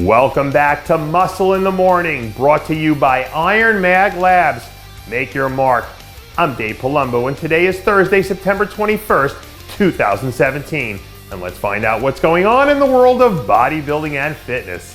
Welcome back to Muscle in the Morning, brought to you by Iron Mag Labs. Make your mark. I'm Dave Palumbo, and today is Thursday, September 21st, 2017. And let's find out what's going on in the world of bodybuilding and fitness.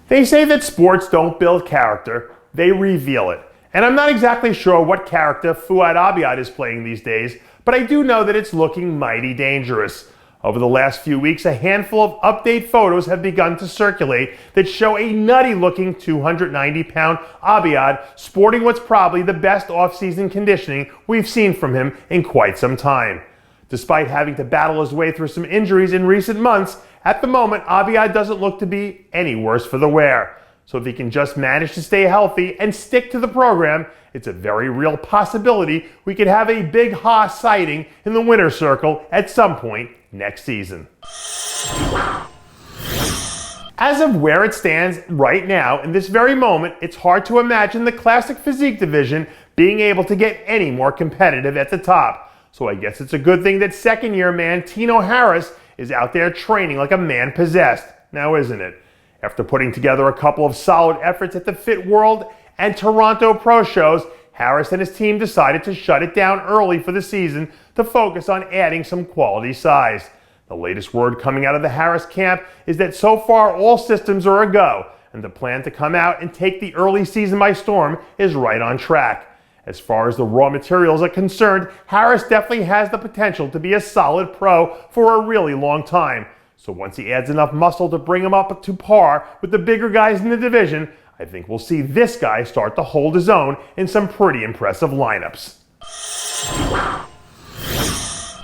They say that sports don't build character, they reveal it. And I'm not exactly sure what character Fouad Abiad is playing these days, but I do know that it's looking mighty dangerous. Over the last few weeks, a handful of update photos have begun to circulate that show a nutty-looking 290-pound Abiad sporting what's probably the best off-season conditioning we've seen from him in quite some time. Despite having to battle his way through some injuries in recent months, at the moment, Abiad doesn't look to be any worse for the wear. So if he can just manage to stay healthy and stick to the program, it's a very real possibility we could have a big Haas sighting in the winner's circle at some point next season. As of where it stands right now, in this very moment, it's hard to imagine the classic physique division being able to get any more competitive at the top. So I guess it's a good thing that second-year man Tino is out there training like a man possessed, now isn't it? After putting together a couple of solid efforts at the Fit World and Toronto Pro shows, Harris and his team decided to shut it down early for the season to focus on adding some quality size. The latest word coming out of the Harris camp is that so far all systems are a go, and the plan to come out and take the early season by storm is right on track. As far as the raw materials are concerned, Harris definitely has the potential to be a solid pro for a really long time. So once he adds enough muscle to bring him up to par with the bigger guys in the division, I think we'll see this guy start to hold his own in some pretty impressive lineups.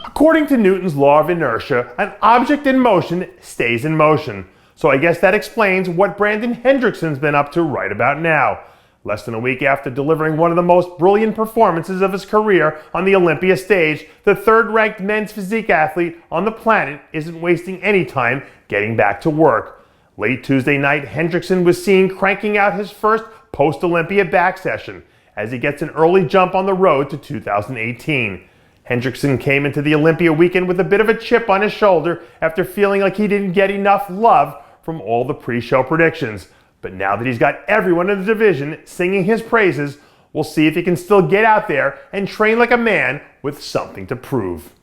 According to Newton's law of inertia, an object in motion stays in motion. So I guess that explains what Brandon Hendrickson's been up to right about now. Less than a week after delivering one of the most brilliant performances of his career on the Olympia stage, the third-ranked men's physique athlete on the planet isn't wasting any time getting back to work. Late Tuesday night, Hendrickson was seen cranking out his first post-Olympia back session as he gets an early jump on the road to 2018. Hendrickson came into the Olympia weekend with a bit of a chip on his shoulder after feeling like he didn't get enough love from all the pre-show predictions. But now that he's got everyone in the division singing his praises, we'll see if he can still get out there and train like a man with something to prove.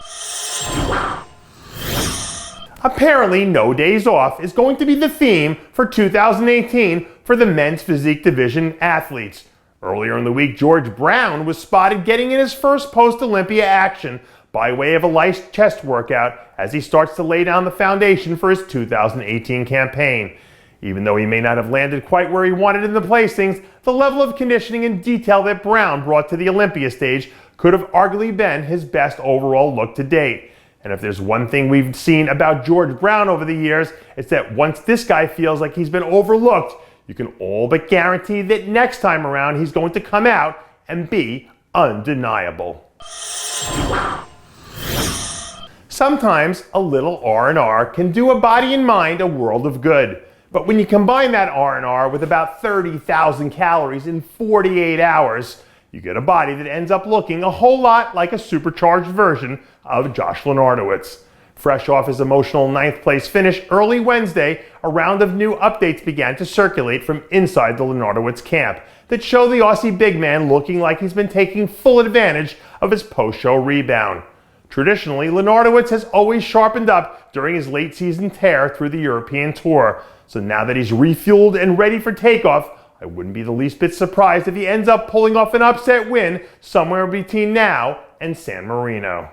Apparently, no days off is going to be the theme for 2018 for the men's physique division athletes. Earlier in the week, George Brown was spotted getting in his first post-Olympia action by way of a light chest workout as he starts to lay down the foundation for his 2018 campaign. Even though he may not have landed quite where he wanted in the placings, the level of conditioning and detail that Brown brought to the Olympia stage could have arguably been his best overall look to date. And if there's one thing we've seen about George Brown over the years, it's that once this guy feels like he's been overlooked, you can all but guarantee that next time around he's going to come out and be undeniable. Sometimes a little R&R can do a body and mind a world of good. But when you combine that R&R with about 30,000 calories in 48 hours, you get a body that ends up looking a whole lot like a supercharged version of Josh Lenartowicz. Fresh off his emotional 9th place finish early Wednesday, a round of new updates began to circulate from inside the Lenartowicz camp that show the Aussie big man looking like he's been taking full advantage of his post-show rebound. Traditionally, Lenartowicz has always sharpened up during his late season tear through the European tour. So now that he's refueled and ready for takeoff, I wouldn't be the least bit surprised if he ends up pulling off an upset win somewhere between now and San Marino.